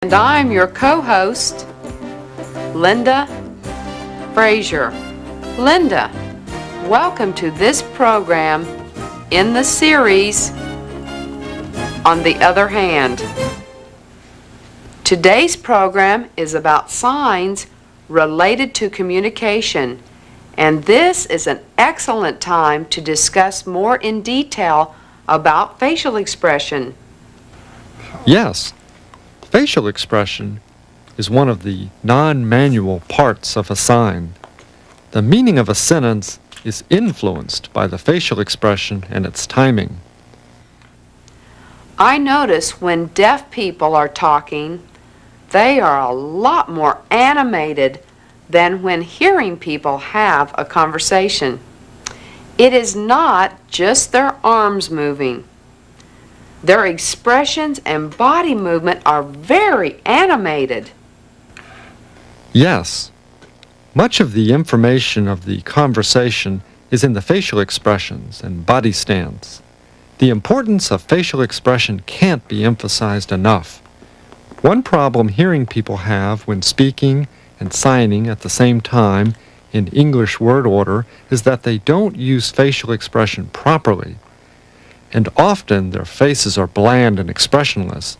And I'm your co-host, Linda Frazier. Linda, welcome to this program in the series, On the Other Hand. Today's program is about signs related to communication, and this is an excellent time to discuss more in detail about facial expression. Yes. Facial expression is one of the non-manual parts of a sign. The meaning of a sentence is influenced by the facial expression and its timing. I notice when deaf people are talking, they are a lot more animated than when hearing people have a conversation. It is not just their arms moving. Their expressions and body movement are very animated. Yes. Much of the information of the conversation is in the facial expressions and body stance. The importance of facial expression can't be emphasized enough. One problem hearing people have when speaking and signing at the same time in English word order is that they don't use facial expression properly. And often their faces are bland and expressionless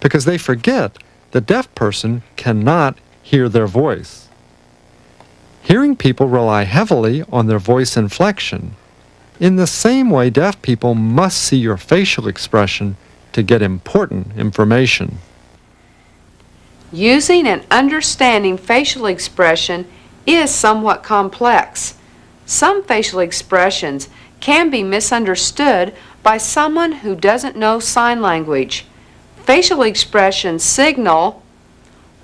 because they forget the deaf person cannot hear their voice. Hearing people rely heavily on their voice inflection. In the same way, deaf people must see your facial expression to get important information. Using and understanding facial expression is somewhat complex. Some facial expressions can be misunderstood by someone who doesn't know sign language. Facial expressions signal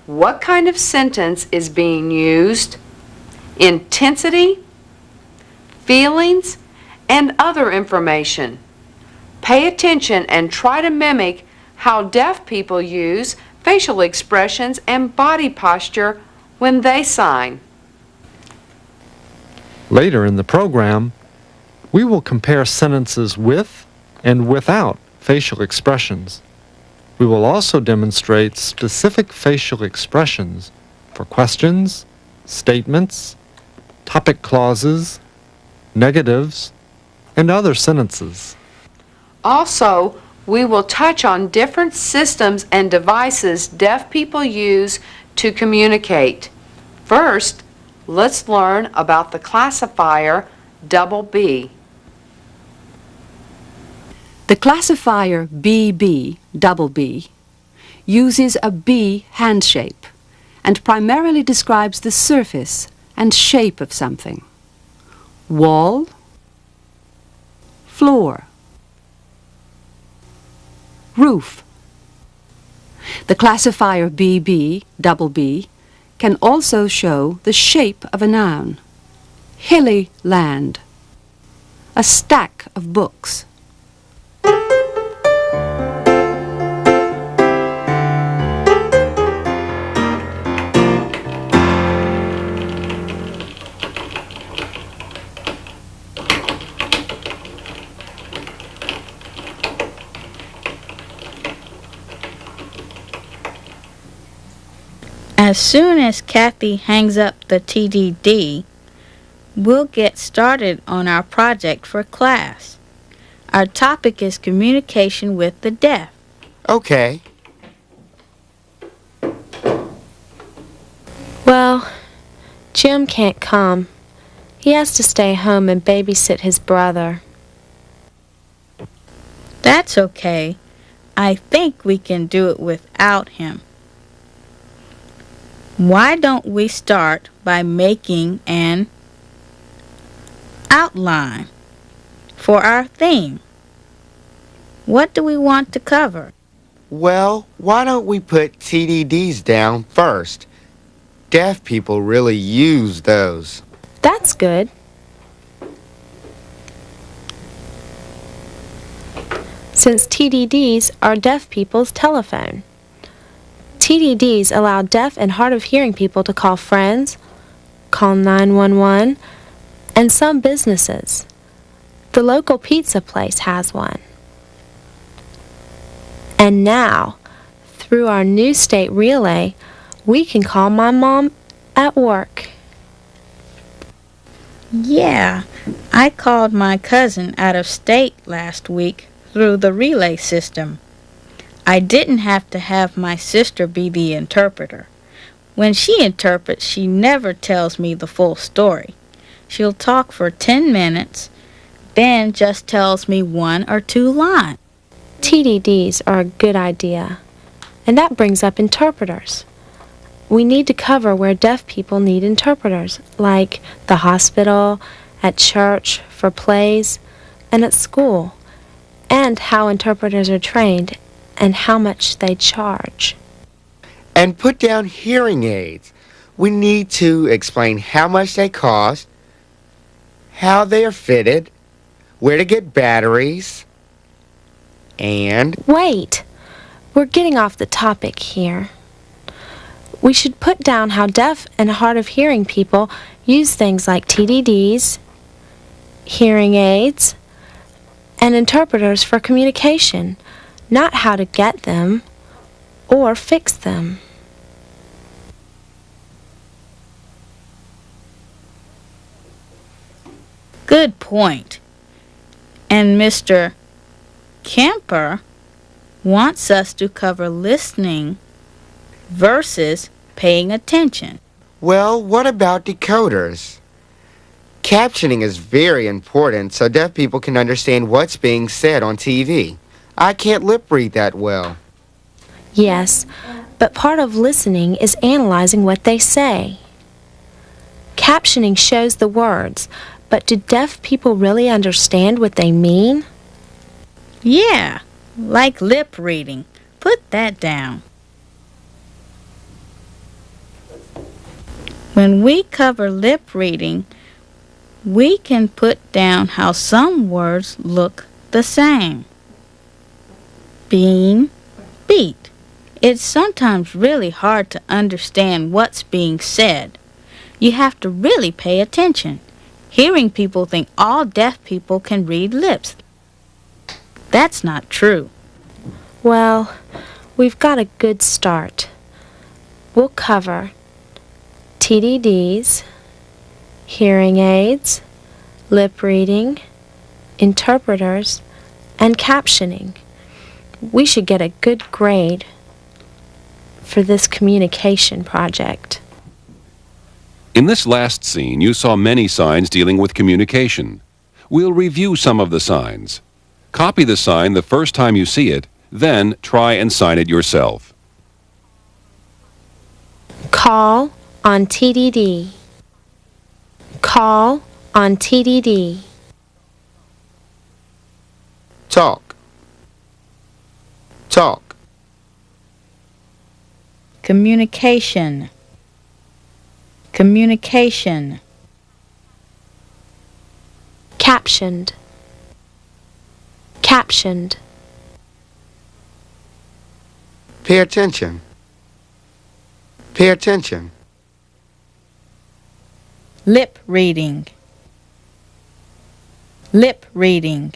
what kind of sentence is being used, intensity, feelings, and other information. Pay attention and try to mimic how deaf people use facial expressions and body posture when they sign. Later in the program, we will compare sentences with and without facial expressions. We will also demonstrate specific facial expressions for questions, statements, topic clauses, negatives, and other sentences. Also, we will touch on different systems and devices deaf people use to communicate. First, let's learn about the classifier B. The classifier BB uses a B hand shape and primarily describes the surface and shape of something. Wall, floor, roof. The classifier BB can also show the shape of a noun. Hilly land, a stack of books. As soon as Kathy hangs up the TDD, we'll get started on our project for class. Our topic is communication with the deaf. Okay. Well, Jim can't come. He has to stay home and babysit his brother. That's okay. I think we can do it without him. Why don't we start by making an outline for our theme? What do we want to cover? Well, why don't we put TDDs down first? Deaf people really use those. That's good. Since TDDs are deaf people's telephone. TDDs allow deaf and hard of hearing people to call friends, call 911, and some businesses. The local pizza place has one. And now, Through our new state relay, we can call my mom at work. Yeah, I called my cousin out of state last week through the relay system. I didn't have to have my sister be the interpreter. When she interprets, she never tells me the full story. She'll talk for 10 minutes, then just tells me 1 or 2 lines. TDDs are a good idea, and that brings up interpreters. We need to cover where deaf people need interpreters, like the hospital, at church, for plays, and at school, and how interpreters are trained and how much they charge. And put down hearing aids. We need to explain how much they cost, how they are fitted, where to get batteries, and... Wait! We're getting off the topic here. We should put down how deaf and hard of hearing people use things like TDDs, hearing aids, and interpreters for communication, not how to get them or fix them. Good point. And Mr. Kemper wants us to cover listening versus paying attention. Well, what about decoders? Captioning is very important so deaf people can understand what's being said on TV. I can't lip read that well. Yes, but part of listening is analyzing what they say. Captioning shows the words, but do deaf people really understand what they mean? Yeah, like lip reading. Put that down. When we cover lip reading, we can put down how some words look the same. Bean, beat. It's sometimes really hard to understand what's being said. You have to really pay attention. Hearing people think all deaf people can read lips. That's not true. Well, we've got a good start. We'll cover TDDs, hearing aids, lip reading, interpreters, and captioning. We should get a good grade for this communication project. In this last scene, you saw many signs dealing with communication. We'll review some of the signs. Copy the sign the first time you see it, then try and sign it yourself. Call on TDD. Call on TDD. Talk. Talk. Communication. Communication. Captioned. Captioned. Pay attention. Pay attention. Lip reading. Lip reading.